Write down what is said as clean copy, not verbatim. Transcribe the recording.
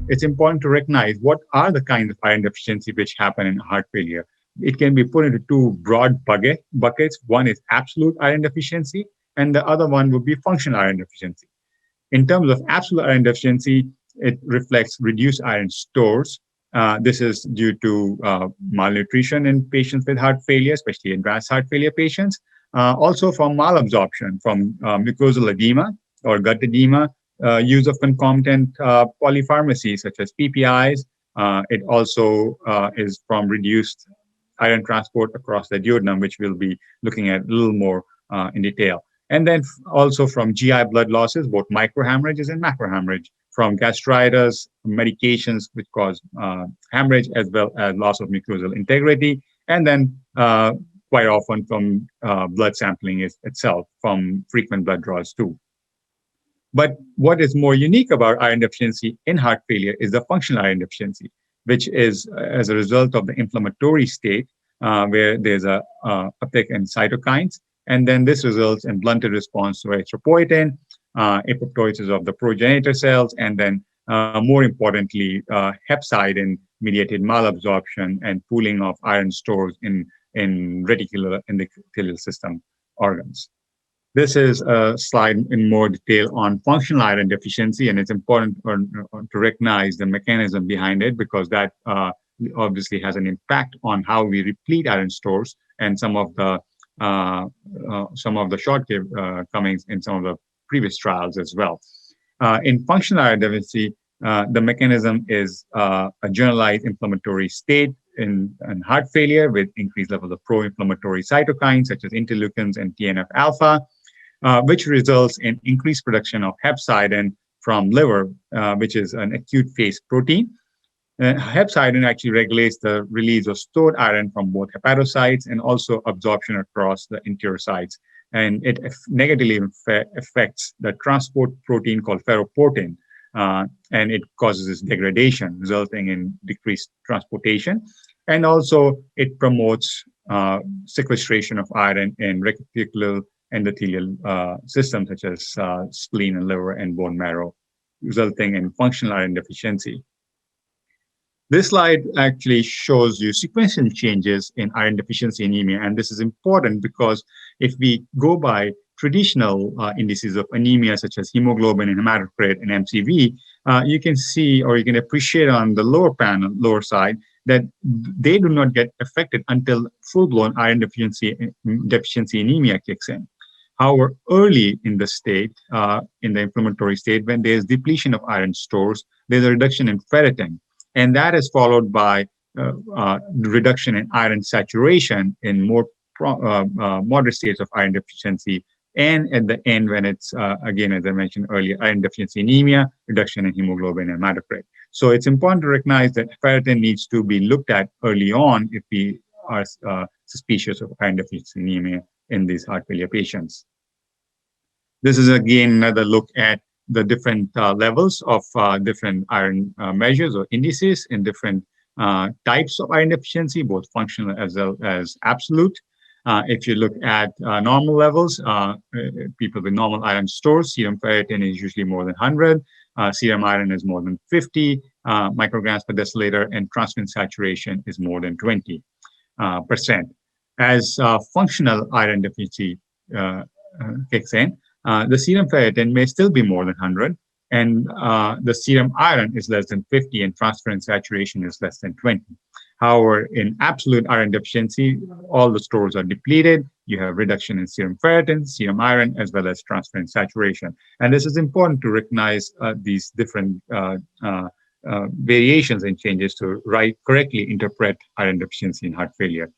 It's important to recognize what are the kinds of iron deficiency which happen in heart failure. It can be put into two broad buckets. One is absolute iron deficiency, and the other one would be functional iron deficiency. In terms of absolute iron deficiency, it reflects reduced iron stores. This is due to malnutrition in patients with heart failure, especially advanced heart failure patients. Also from malabsorption, from mucosal edema or gut edema, use of concomitant polypharmacy such as PPIs. It also is from reduced iron transport across the duodenum, which we'll be looking at a little more in detail. And then also from GI blood losses, both microhemorrhages and macrohemorrhage, from gastritis, medications which cause hemorrhage, as well as loss of mucosal integrity, and then quite often from blood sampling itself, from frequent blood draws too. But what is more unique about iron deficiency in heart failure is the functional iron deficiency, which is as a result of the inflammatory state where there's a uptick in cytokines. And then this results in blunted response to erythropoietin, apoptosis of the progenitor cells, and then more importantly, hepcidin-mediated malabsorption and pooling of iron stores in reticular endothelial system organs. This is a slide in more detail on functional iron deficiency, and it's important to recognize the mechanism behind it, because that obviously has an impact on how we replete iron stores and some of the shortcomings in some of the previous trials as well. In functional iron deficiency, the mechanism is a generalized inflammatory state in heart failure with increased levels of pro-inflammatory cytokines such as interleukins and TNF-alpha, which results in increased production of hepcidin from liver, which is an acute phase protein. Hepcidin actually regulates the release of stored iron from both hepatocytes and also absorption across the enterocytes. And it negatively affects the transport protein called ferroportin, and it causes this degradation, resulting in decreased transportation. And also it promotes sequestration of iron in reticular endothelial systems such as spleen and liver and bone marrow, resulting in functional iron deficiency. This slide actually shows you sequential changes in iron deficiency anemia, and this is important because if we go by traditional indices of anemia such as hemoglobin and hematocrit and MCV, you can see, or you can appreciate on the lower side, that they do not get affected until full-blown iron deficiency anemia kicks in. However, early in the state, in the inflammatory state, when there's depletion of iron stores, there's a reduction in ferritin, and that is followed by reduction in iron saturation in more moderate states of iron deficiency. And at the end, when it's, again, as I mentioned earlier, iron deficiency anemia, reduction in hemoglobin and hematocrit. So it's important to recognize that ferritin needs to be looked at early on if we are suspicious of iron deficiency anemia in these heart failure patients. This is, again, another look at the different levels of different iron measures or indices in different types of iron deficiency, both functional as well as absolute. If you look at normal levels, people with normal iron stores, serum ferritin is usually more than 100, serum iron is more than 50 micrograms per deciliter, and transferrin saturation is more than 20%. As functional iron deficiency kicks in, the serum ferritin may still be more than 100, and the serum iron is less than 50, and transferrin saturation is less than 20. However, in absolute iron deficiency, all the stores are depleted. You have reduction in serum ferritin, serum iron, as well as transferrin saturation. And this is important to recognize these different variations and changes to correctly interpret iron deficiency in heart failure.